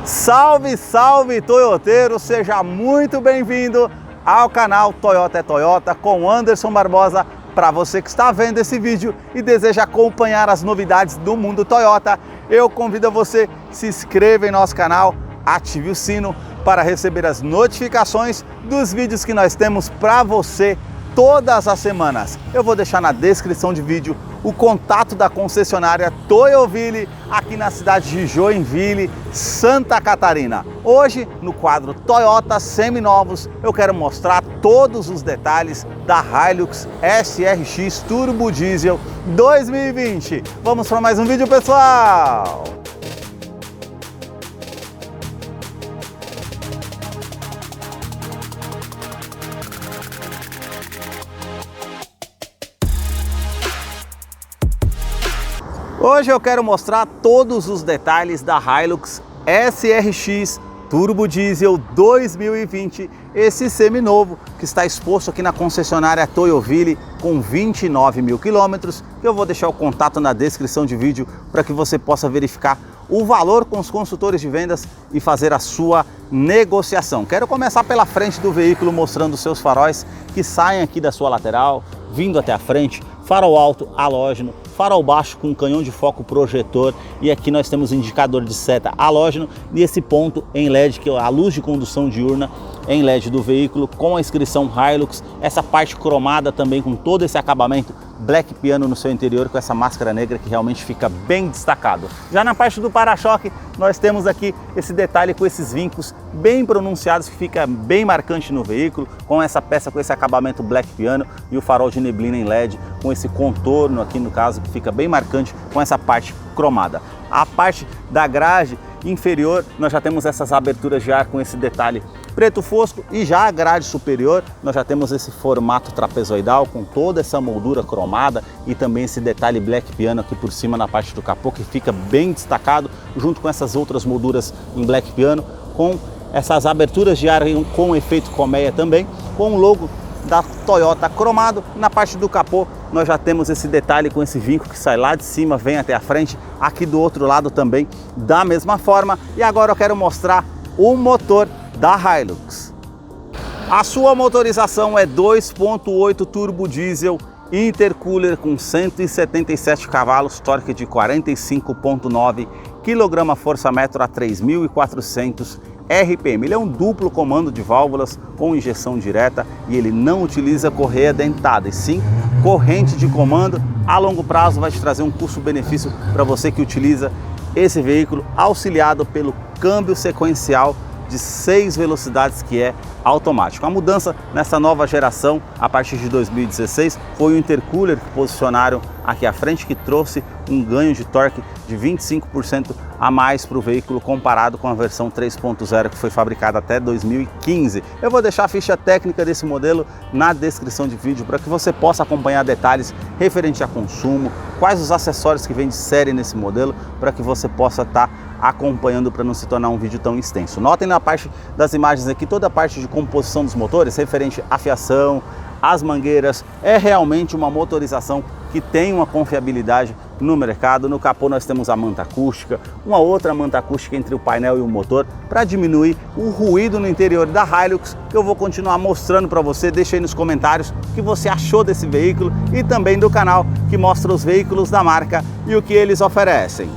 Salve, salve, toyoteiro! Seja muito bem-vindo ao canal Toyota é Toyota com Anderson Barbosa. Para você que está vendo esse vídeo e deseja acompanhar as novidades do mundo Toyota, eu convido você a se inscrever em nosso canal, ative o sino para receber as notificações dos vídeos que nós temos para você todas as semanas. Eu vou deixar na descrição de vídeo o contato da concessionária Toyoville aqui na cidade de Joinville, Santa Catarina. Hoje, no quadro Toyota Seminovos, eu quero mostrar todos os detalhes da Hilux SRX Turbo Diesel 2020. Vamos para mais um vídeo, pessoal! Hoje eu quero mostrar todos os detalhes da Hilux SRX Turbo Diesel 2020, esse seminovo que está exposto aqui na concessionária Toyoville com 29 mil quilômetros, que eu vou deixar o contato na descrição de vídeo para que você possa verificar o valor com os consultores de vendas e fazer a sua negociação. Quero começar pela frente do veículo mostrando os seus faróis que saem aqui da sua lateral, vindo até a frente, farol alto halógeno, farol baixo com canhão de foco projetor, e aqui nós temos indicador de seta halógeno e esse ponto em LED, que é a luz de condução diurna em LED do veículo com a inscrição Hilux, essa parte cromada também com todo esse acabamento Black Piano no seu interior com essa máscara negra que realmente fica bem destacado. Já na parte do para-choque nós temos aqui esse detalhe com esses vincos bem pronunciados que fica bem marcante no veículo, com essa peça com esse acabamento Black Piano e o farol de neblina em LED com esse contorno aqui no caso que fica bem marcante com essa parte cromada. A parte da grade inferior nós já temos essas aberturas de ar com esse detalhe preto fosco, e já a grade superior nós já temos esse formato trapezoidal com toda essa moldura cromada e também esse detalhe Black Piano aqui por cima na parte do capô que fica bem destacado, junto com essas outras molduras em Black Piano, com essas aberturas de ar com efeito colmeia também, com o logo da Toyota cromado. Na parte do capô nós já temos esse detalhe com esse vinco que sai lá de cima, vem até a frente, aqui do outro lado também da mesma forma. E agora eu quero mostrar o motor da Hilux. A sua motorização é 2.8 turbo diesel intercooler com 177 cavalos, torque de 45.9 kgfm a 3.400 RPM. Ele é um duplo comando de válvulas com injeção direta e ele não utiliza correia dentada, e sim corrente de comando. A longo prazo vai te trazer um custo-benefício para você que utiliza esse veículo, auxiliado pelo câmbio sequencial de 6 velocidades que é automático. A mudança nessa nova geração a partir de 2016 foi o intercooler que posicionaram aqui à frente, que trouxe um ganho de torque de 25% a mais para o veículo comparado com a versão 3.0 que foi fabricada até 2015. Eu vou deixar a ficha técnica desse modelo na descrição de vídeo para que você possa acompanhar detalhes referente a consumo, quais os acessórios que vem de série nesse modelo, para que você possa estar acompanhando para não se tornar um vídeo tão extenso. Notem na parte das imagens aqui toda a parte de composição dos motores referente à fiação, as mangueiras. É realmente uma motorização que tem uma confiabilidade no mercado. No capô nós temos a manta acústica, uma outra manta acústica entre o painel e o motor para diminuir o ruído no interior da Hilux, que eu vou continuar mostrando para você. Deixa aí nos comentários o que você achou desse veículo e também do canal que mostra os veículos da marca e o que eles oferecem.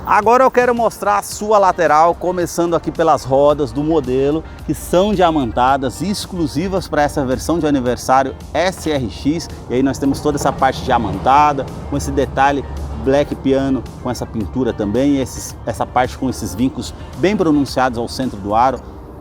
Agora eu quero mostrar a sua lateral, começando aqui pelas rodas do modelo, que são diamantadas, exclusivas para essa versão de aniversário SRX. E aí nós temos toda essa parte diamantada, com esse detalhe Black Piano, com essa pintura também, e essa parte com esses vincos bem pronunciados ao centro do aro.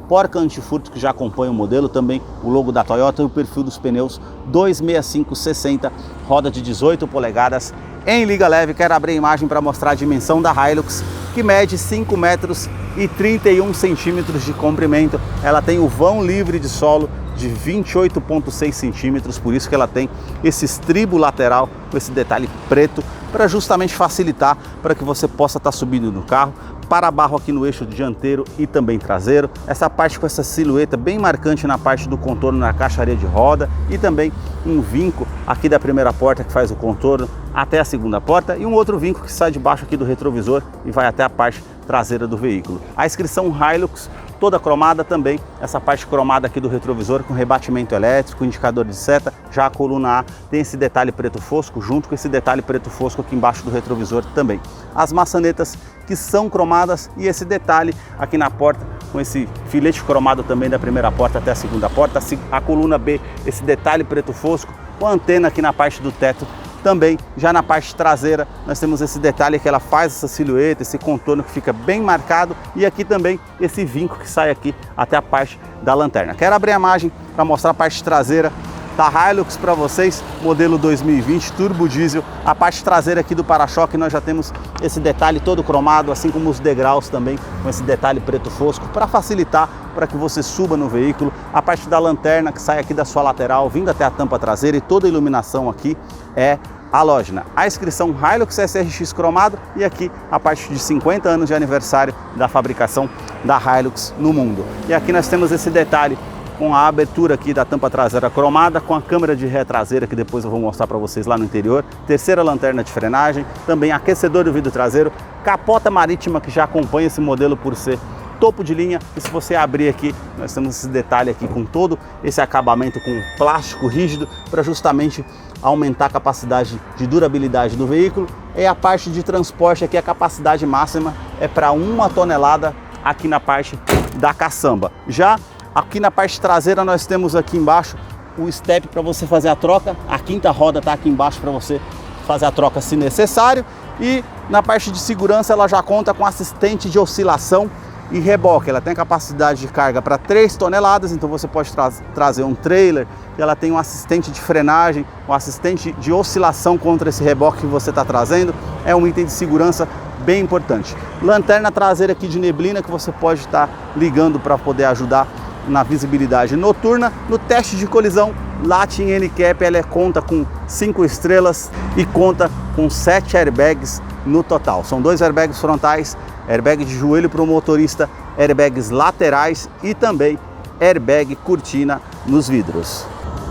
Porca antifurto que já acompanha o modelo, também o logo da Toyota e o perfil dos pneus 265/60, roda de 18 polegadas em liga leve. Quero abrir a imagem para mostrar a dimensão da Hilux, que mede 5 metros e 31 centímetros de comprimento. Ela tem o vão livre de solo de 28,6 centímetros, por isso que ela tem esse estribo lateral com esse detalhe preto, para justamente facilitar para que você possa estar subindo no carro. Para-barro aqui no eixo dianteiro e também traseiro, essa parte com essa silhueta bem marcante na parte do contorno na caixaria de roda, e também um vinco aqui da primeira porta que faz o contorno até a segunda porta, e um outro vinco que sai de baixo aqui do retrovisor e vai até a parte traseira do veículo. A inscrição Hilux toda cromada também, essa parte cromada aqui do retrovisor com rebatimento elétrico, indicador de seta, já a coluna A tem esse detalhe preto fosco, junto com esse detalhe preto fosco aqui embaixo do retrovisor também. As maçanetas que são cromadas e esse detalhe aqui na porta, com esse filete cromado também da primeira porta até a segunda porta, a coluna B, esse detalhe preto fosco, com a antena aqui na parte do teto. Também, já na parte traseira, nós temos esse detalhe que ela faz essa silhueta, esse contorno que fica bem marcado e aqui também esse vinco que sai aqui até a parte da lanterna. Quero abrir a imagem para mostrar a parte traseira da Hilux para vocês, modelo 2020 turbo diesel. A parte traseira aqui do para-choque nós já temos esse detalhe todo cromado, assim como os degraus também com esse detalhe preto fosco para facilitar para que você suba no veículo. A parte da lanterna que sai aqui da sua lateral, vindo até a tampa traseira, e toda a iluminação aqui é halógena. A inscrição Hilux SRX cromado e aqui a parte de 50 anos de aniversário da fabricação da Hilux no mundo. E aqui nós temos esse detalhe com a abertura aqui da tampa traseira cromada, com a câmera de ré traseira, que depois eu vou mostrar para vocês lá no interior, terceira lanterna de frenagem, também aquecedor do vidro traseiro, capota marítima que já acompanha esse modelo por ser topo de linha, e se você abrir aqui, nós temos esse detalhe aqui com todo esse acabamento com plástico rígido para justamente aumentar a capacidade de durabilidade do veículo. E a parte de transporte aqui, a capacidade máxima é para 1 tonelada aqui na parte da caçamba. Já aqui na parte traseira nós temos aqui embaixo o step para você fazer a troca, a quinta roda está aqui embaixo para você fazer a troca se necessário, e na parte de segurança ela já conta com assistente de oscilação e reboque. Ela tem capacidade de carga para 3 toneladas, então você pode trazer um trailer, ela tem um assistente de frenagem, um assistente de oscilação contra esse reboque que você está trazendo, é um item de segurança bem importante. Lanterna traseira aqui de neblina que você pode estar ligando para poder ajudar na visibilidade noturna. No teste de colisão, Latin NCAP, ela conta com 5 estrelas e conta com 7 airbags no total. São 2 airbags frontais, airbag de joelho para o motorista, airbags laterais e também airbag cortina nos vidros.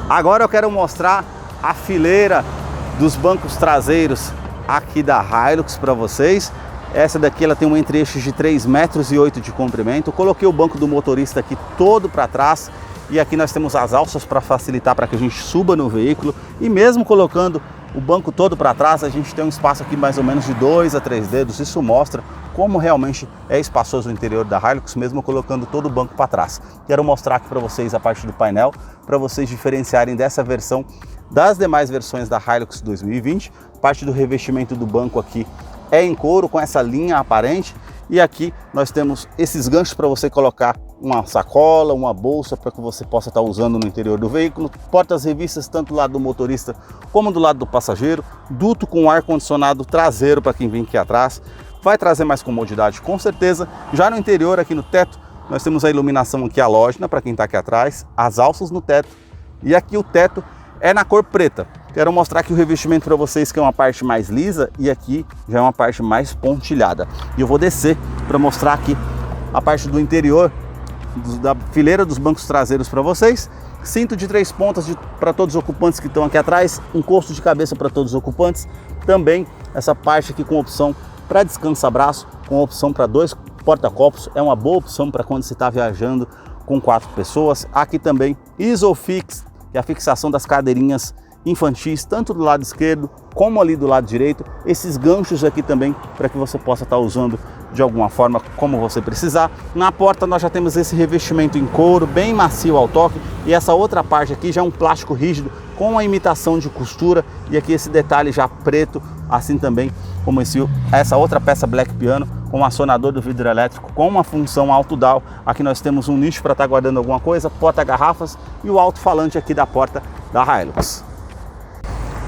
Agora eu quero mostrar a fileira dos bancos traseiros aqui da Hilux para vocês. Essa daqui ela tem um entre-eixos de 3,8 metros de comprimento. Eu coloquei o banco do motorista aqui todo para trás e aqui nós temos as alças para facilitar para que a gente suba no veículo, e mesmo colocando o banco todo para trás, a gente tem um espaço aqui mais ou menos de 2 a 3 dedos. Isso mostra como realmente é espaçoso o interior da Hilux, mesmo colocando todo o banco para trás. Quero mostrar aqui para vocês a parte do painel, para vocês diferenciarem dessa versão das demais versões da Hilux 2020. Parte do revestimento do banco aqui é em couro, com essa linha aparente, e aqui nós temos esses ganchos para você colocar uma sacola, uma bolsa, para que você possa estar usando no interior do veículo. Portas revistas tanto do lado do motorista como do lado do passageiro, duto com ar-condicionado traseiro para quem vem aqui atrás, vai trazer mais comodidade com certeza. Já no interior, aqui no teto, nós temos a iluminação aqui halógena para quem está aqui atrás, as alças no teto, e aqui o teto é na cor preta. Quero mostrar aqui o revestimento para vocês, que é uma parte mais lisa e aqui já é uma parte mais pontilhada. E eu vou descer para mostrar aqui a parte do interior da fileira dos bancos traseiros para vocês. Cinto de 3 pontas para todos os ocupantes que estão aqui atrás, encosto de cabeça para todos os ocupantes. Também essa parte aqui com opção para descansa-braço, com opção para 2 porta-copos. É uma boa opção para quando você está viajando com 4 pessoas. Aqui também Isofix, que é a fixação das cadeirinhas infantis, tanto do lado esquerdo como ali do lado direito. Esses ganchos aqui também para que você possa estar usando de alguma forma como você precisar. Na porta nós já temos esse revestimento em couro bem macio ao toque, e essa outra parte aqui já é um plástico rígido com a imitação de costura, e aqui esse detalhe já preto, assim também como essa outra peça Black Piano com um acionador do vidro elétrico com uma função alto-down. Aqui nós temos um nicho para estar guardando alguma coisa, porta-garrafas e o alto-falante aqui da porta da Hilux.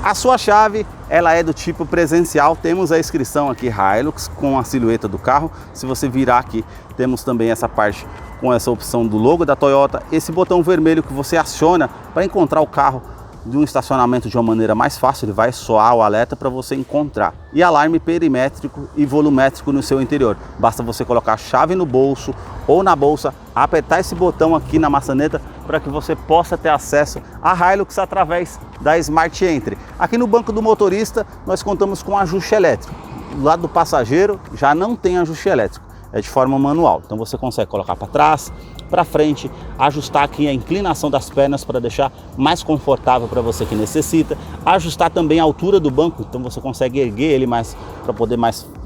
A sua chave, ela é do tipo presencial. Temos a inscrição aqui Hilux com a silhueta do carro. Se você virar aqui, temos também essa parte com essa opção do logo da Toyota. Esse botão vermelho que você aciona para encontrar o carro de um estacionamento de uma maneira mais fácil, ele vai soar o alerta para você encontrar. E alarme perimétrico e volumétrico no seu interior. Basta você colocar a chave no bolso ou na bolsa, apertar esse botão aqui na maçaneta para que você possa ter acesso à Hilux através da Smart Entry. Aqui no banco do motorista nós contamos com ajuste elétrico. Do lado do passageiro já não tem ajuste elétrico. é de forma manual. Então você consegue colocar para trás, para frente, ajustar aqui a inclinação das pernas para deixar mais confortável para você que necessita, ajustar também a altura do banco, então você consegue erguer ele mais para poder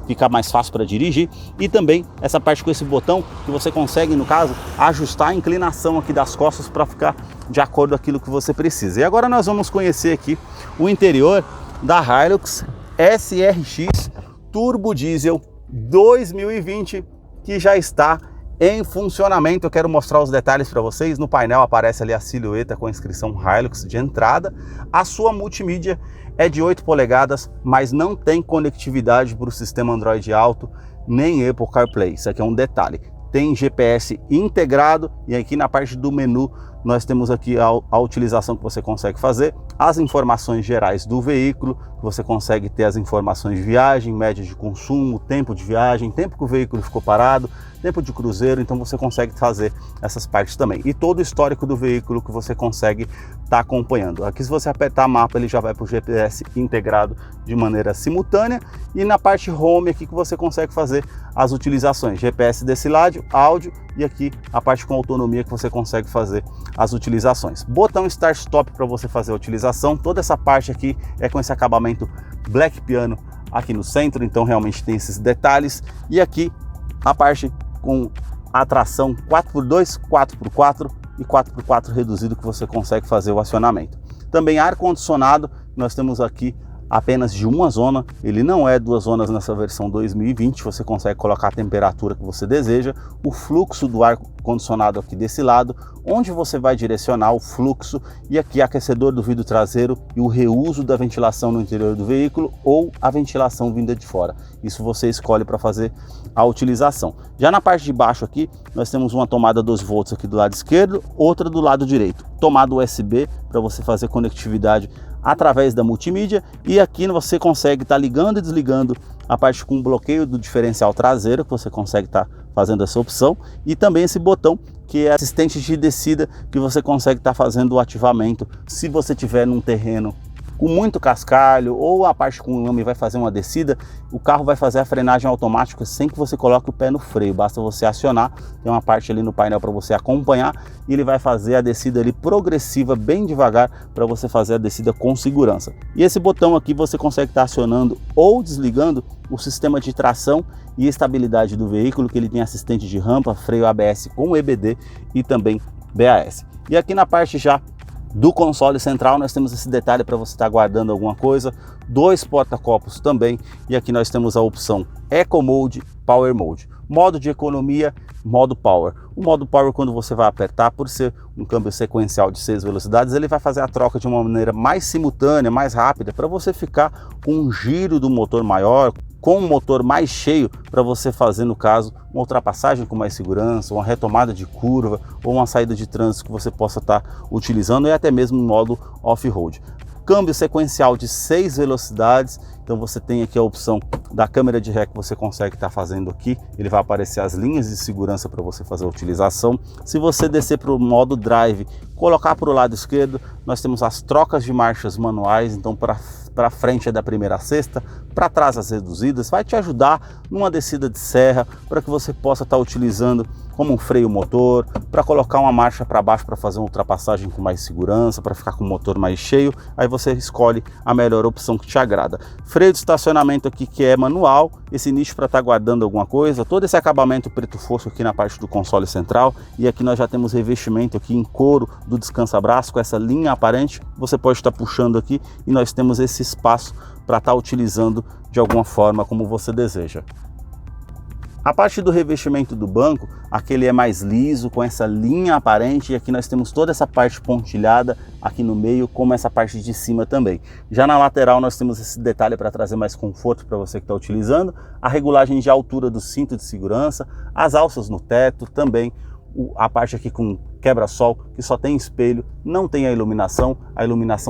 ficar mais fácil para dirigir, e também essa parte com esse botão que você consegue, no caso, ajustar a inclinação aqui das costas para ficar de acordo com aquilo que você precisa. E agora nós vamos conhecer aqui o interior da Hilux SRX Turbo Diesel 2020, que já está em funcionamento. Eu quero mostrar os detalhes para vocês. No painel aparece ali a silhueta com a inscrição Hilux de entrada. A sua multimídia é de 8 polegadas, mas não tem conectividade para o sistema Android Auto, nem Apple CarPlay. Isso aqui é um detalhe. Tem GPS integrado, e aqui na parte do menu nós temos aqui a utilização que você consegue fazer, as informações gerais do veículo, você consegue ter as informações de viagem, média de consumo, tempo de viagem, tempo que o veículo ficou parado, tempo de cruzeiro, então você consegue fazer essas partes também. E todo o histórico do veículo que você consegue estar acompanhando. Aqui, se você apertar mapa, ele já vai para o GPS integrado de maneira simultânea, e na parte home aqui que você consegue fazer as utilizações, GPS desse lado, áudio, e aqui a parte com autonomia que você consegue fazer as utilizações. Botão Start Stop para você fazer a utilização. Toda essa parte aqui é com esse acabamento Black Piano aqui no centro, então realmente tem esses detalhes. E aqui a parte com a tração 4x2, 4x4 e 4x4 reduzido, que você consegue fazer o acionamento. Também ar-condicionado, nós temos aqui apenas de uma zona, ele não é 2 zonas nessa versão 2020, você consegue colocar a temperatura que você deseja, o fluxo do ar condicionado aqui desse lado, onde você vai direcionar o fluxo, e aqui aquecedor do vidro traseiro e o reuso da ventilação no interior do veículo ou a ventilação vinda de fora. Isso você escolhe para fazer a utilização. Já na parte de baixo aqui, nós temos uma tomada 12 volts aqui do lado esquerdo, outra do lado direito, tomada USB para você fazer conectividade através da multimídia, e aqui você consegue estar ligando e desligando a parte com bloqueio do diferencial traseiro, que você consegue estar fazendo essa opção, e também esse botão que é assistente de descida, que você consegue estar fazendo o ativamento se você tiver num terreno com muito cascalho ou a parte com lama e vai fazer uma descida, o carro vai fazer a frenagem automática sem que você coloque o pé no freio, basta você acionar, tem uma parte ali no painel para você acompanhar, e ele vai fazer a descida ali progressiva, bem devagar, para você fazer a descida com segurança. E esse botão aqui você consegue estar acionando ou desligando o sistema de tração e estabilidade do veículo, que ele tem assistente de rampa, freio ABS com EBD e também BAS. E aqui na parte já do console central nós temos esse detalhe para você estar guardando alguma coisa, 2 porta-copos também, e aqui nós temos a opção Eco Mode, Power Mode, modo de economia, modo Power. O modo Power, quando você vai apertar, por ser um câmbio sequencial de 6 velocidades, ele vai fazer a troca de uma maneira mais simultânea, mais rápida, para você ficar com um giro do motor maior, com um motor mais cheio, para você fazer, no caso, uma ultrapassagem com mais segurança, uma retomada de curva ou uma saída de trânsito que você possa estar utilizando, e até mesmo no modo off-road. Câmbio sequencial de 6 velocidades, então você tem aqui a opção da câmera de ré que você consegue estar fazendo aqui, ele vai aparecer as linhas de segurança para você fazer a utilização. Se você descer para o modo drive, colocar para o lado esquerdo, nós temos as trocas de marchas manuais, então para frente é da primeira a sexta, para trás as reduzidas, vai te ajudar numa descida de serra, para que você possa estar utilizando como um freio motor, para colocar uma marcha para baixo para fazer uma ultrapassagem com mais segurança, para ficar com o motor mais cheio, aí você escolhe a melhor opção que te agrada. Freio de estacionamento aqui que é manual, esse nicho para estar guardando alguma coisa, todo esse acabamento preto fosco aqui na parte do console central, e aqui nós já temos revestimento aqui em couro do descansa-braço com essa linha aparente, você pode estar puxando aqui e nós temos esse espaço para estar utilizando de alguma forma como você deseja. A parte do revestimento do banco, aquele é mais liso, com essa linha aparente, e aqui nós temos toda essa parte pontilhada aqui no meio, como essa parte de cima também. Já na lateral nós temos esse detalhe para trazer mais conforto para você que está utilizando, a regulagem de altura do cinto de segurança, as alças no teto, também a parte aqui com quebra-sol, que só tem espelho, não tem a iluminação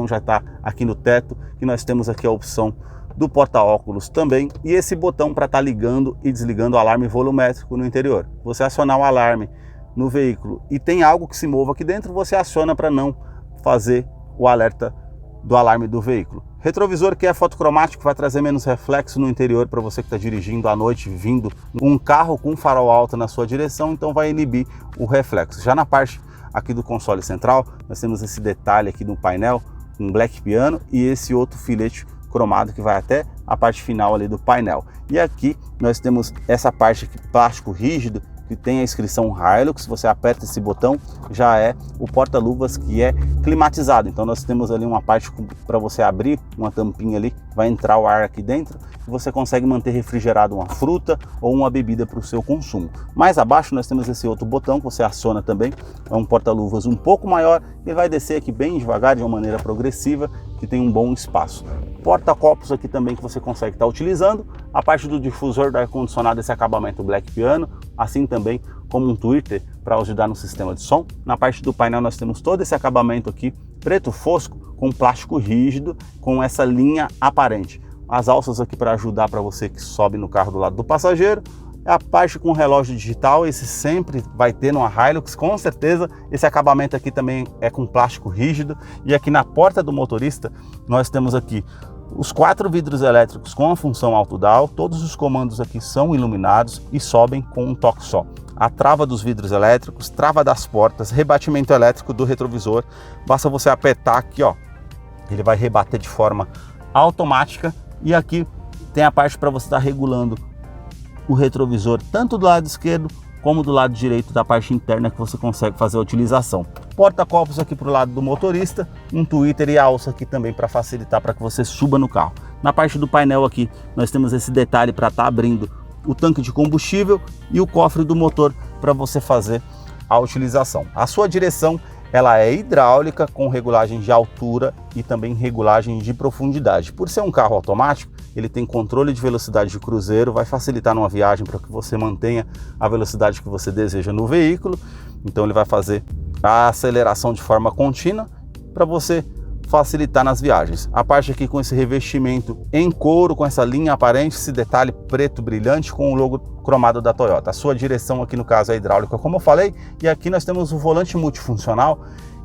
já está aqui no teto, e nós temos aqui a opção do porta-óculos também, e esse botão para estar ligando e desligando o alarme volumétrico no interior. Você acionar o alarme no veículo e tem algo que se mova aqui dentro, você aciona para não fazer o alerta do alarme do veículo. Retrovisor que é fotocromático, vai trazer menos reflexo no interior para você que está dirigindo à noite, vindo um carro com farol alto na sua direção, então vai inibir o reflexo. Já na parte aqui do console central, nós temos esse detalhe aqui no painel, um black piano e esse outro filete cromado que vai até a parte final ali do painel. E aqui nós temos essa parte aqui, plástico rígido, que tem a inscrição Hilux. Você aperta esse botão, já é o porta-luvas que é climatizado. Então nós temos ali uma parte para você abrir, uma tampinha ali, vai entrar o ar aqui dentro e você consegue manter refrigerado uma fruta ou uma bebida para o seu consumo. Mais abaixo nós temos esse outro botão que você aciona também, é um porta-luvas um pouco maior e vai descer aqui bem devagar, de uma maneira progressiva, que tem um bom espaço. Porta-copos aqui também que você consegue estar utilizando. A parte do difusor do ar-condicionado, esse acabamento black piano, assim também como um tweeter para ajudar no sistema de som. Na parte do painel nós temos todo esse acabamento aqui preto fosco com plástico rígido com essa linha aparente. As alças aqui para ajudar para você que sobe no carro do lado do passageiro. A parte com relógio digital, esse sempre vai ter numa Hilux, com certeza. Esse acabamento aqui também é com plástico rígido. E aqui na porta do motorista nós temos aqui os 4 vidros elétricos com a função auto-down. Todos os comandos aqui são iluminados e sobem com um toque só. A trava dos vidros elétricos, trava das portas, rebatimento elétrico do retrovisor. Basta você apertar aqui, ó, ele vai rebater de forma automática. E aqui tem a parte para você estar regulando o retrovisor tanto do lado esquerdo como do lado direito da parte interna, que você consegue fazer a utilização. Porta-copos aqui para o lado do motorista, um tweeter e alça aqui também para facilitar para que você suba no carro. Na parte do painel aqui nós temos esse detalhe para estar abrindo o tanque de combustível e o cofre do motor para você fazer a utilização. A sua direção ela é hidráulica com regulagem de altura e também regulagem de profundidade. Por ser um carro automático, ele tem controle de velocidade de cruzeiro, vai facilitar numa viagem para que você mantenha a velocidade que você deseja no veículo. Então ele vai fazer a aceleração de forma contínua para você facilitar nas viagens. A parte aqui com esse revestimento em couro, com essa linha aparente, esse detalhe preto brilhante com o logo cromado da Toyota. A sua direção aqui no caso é hidráulica, como eu falei, e aqui nós temos o volante multifuncional,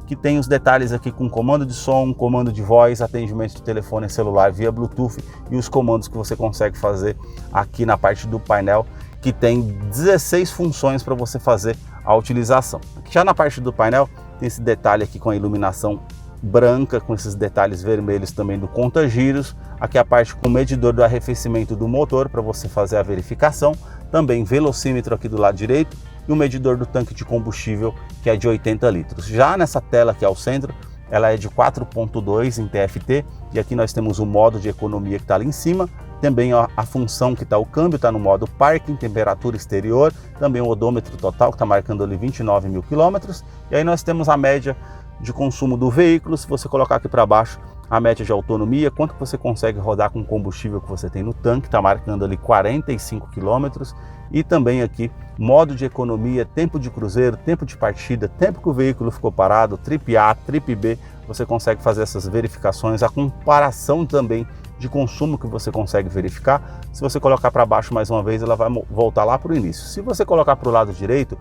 que tem os detalhes aqui com comando de som, comando de voz, atendimento de telefone celular via Bluetooth e os comandos que você consegue fazer aqui na parte do painel, que tem 16 funções para você fazer a utilização. Já na parte do painel tem esse detalhe aqui com a iluminação branca, com esses detalhes vermelhos também do conta-giros. Aqui a parte com o medidor do arrefecimento do motor para você fazer a verificação. Também velocímetro aqui do lado direito e o medidor do tanque de combustível, que é de 80 litros. Já nessa tela aqui ao centro, ela é de 4.2 em TFT e aqui nós temos o modo de economia que está ali em cima. Também a função que está o câmbio está no modo parking, temperatura exterior, também o odômetro total que está marcando ali 29 mil quilômetros. E aí nós temos a média de consumo do veículo. Se você colocar aqui para baixo a média de autonomia, quanto que você consegue rodar com o combustível que você tem no tanque, está marcando ali 45 quilômetros. E também aqui modo de economia, tempo de cruzeiro, tempo de partida, tempo que o veículo ficou parado, trip A, trip B, você consegue fazer essas verificações, a comparação também de consumo que você consegue verificar. Se você colocar para baixo mais uma vez, ela vai voltar lá para o início. Se você colocar para o lado direito,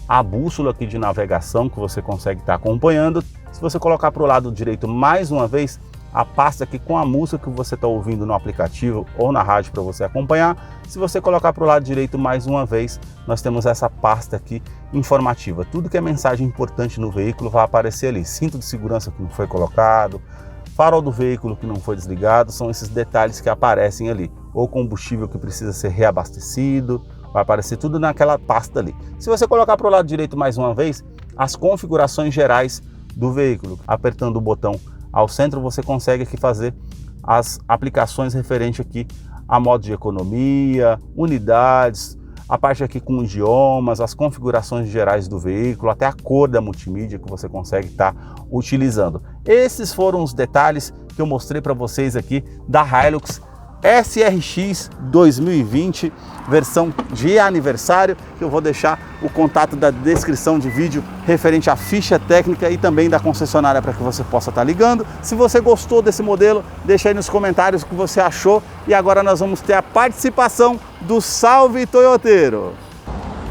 a bússola aqui de navegação que você consegue estar acompanhando. Se você colocar para o lado direito mais uma vez, a pasta aqui com a música que você está ouvindo no aplicativo ou na rádio para você acompanhar. Se você colocar para o lado direito mais uma vez, nós temos essa pasta aqui informativa. Tudo que é mensagem importante no veículo vai aparecer ali. Cinto de segurança que não foi colocado, farol do veículo que não foi desligado, são esses detalhes que aparecem ali. Ou combustível que precisa ser reabastecido, vai aparecer tudo naquela pasta ali. Se você colocar para o lado direito mais uma vez, as configurações gerais do veículo, apertando o botão ao centro, você consegue aqui fazer as aplicações referentes aqui a modo de economia, unidades, a parte aqui com idiomas, as configurações gerais do veículo, até a cor da multimídia que você consegue estar utilizando. Esses foram os detalhes que eu mostrei para vocês aqui da Hilux SRX 2020, versão de aniversário, que eu vou deixar o contato da descrição de vídeo referente à ficha técnica e também da concessionária para que você possa estar ligando. Se você gostou desse modelo, deixa aí nos comentários o que você achou. E agora nós vamos ter a participação do Salve Toyoteiro.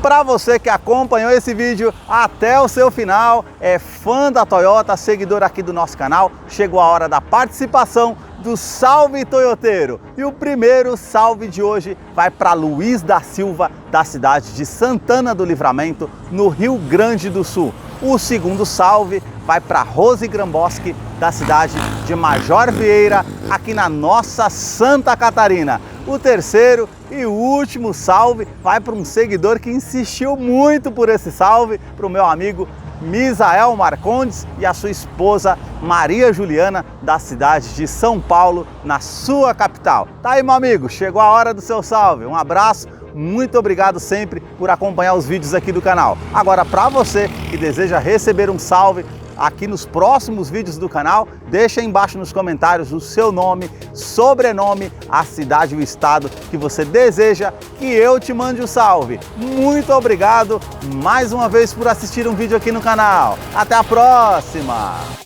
Para você que acompanhou esse vídeo até o seu final, é fã da Toyota, seguidor aqui do nosso canal, chegou a hora da participação do Salve Toyoteiro. E o primeiro salve de hoje vai para Luiz da Silva, da cidade de Santana do Livramento, no Rio Grande do Sul. O segundo salve vai para Rose Gramboski, da cidade de Major Vieira, aqui na nossa Santa Catarina. O terceiro e último salve vai para um seguidor que insistiu muito por esse salve, para o meu amigo Misael Marcondes e a sua esposa Maria Juliana, da cidade de São Paulo, na sua capital. Tá aí, meu amigo, chegou a hora do seu salve. Um abraço, muito obrigado sempre por acompanhar os vídeos aqui do canal. Agora, para você que deseja receber um salve aqui nos próximos vídeos do canal, deixa aí embaixo nos comentários o seu nome, sobrenome, a cidade e o estado que você deseja que eu te mande o salve. Muito obrigado mais uma vez por assistir um vídeo aqui no canal. Até a próxima!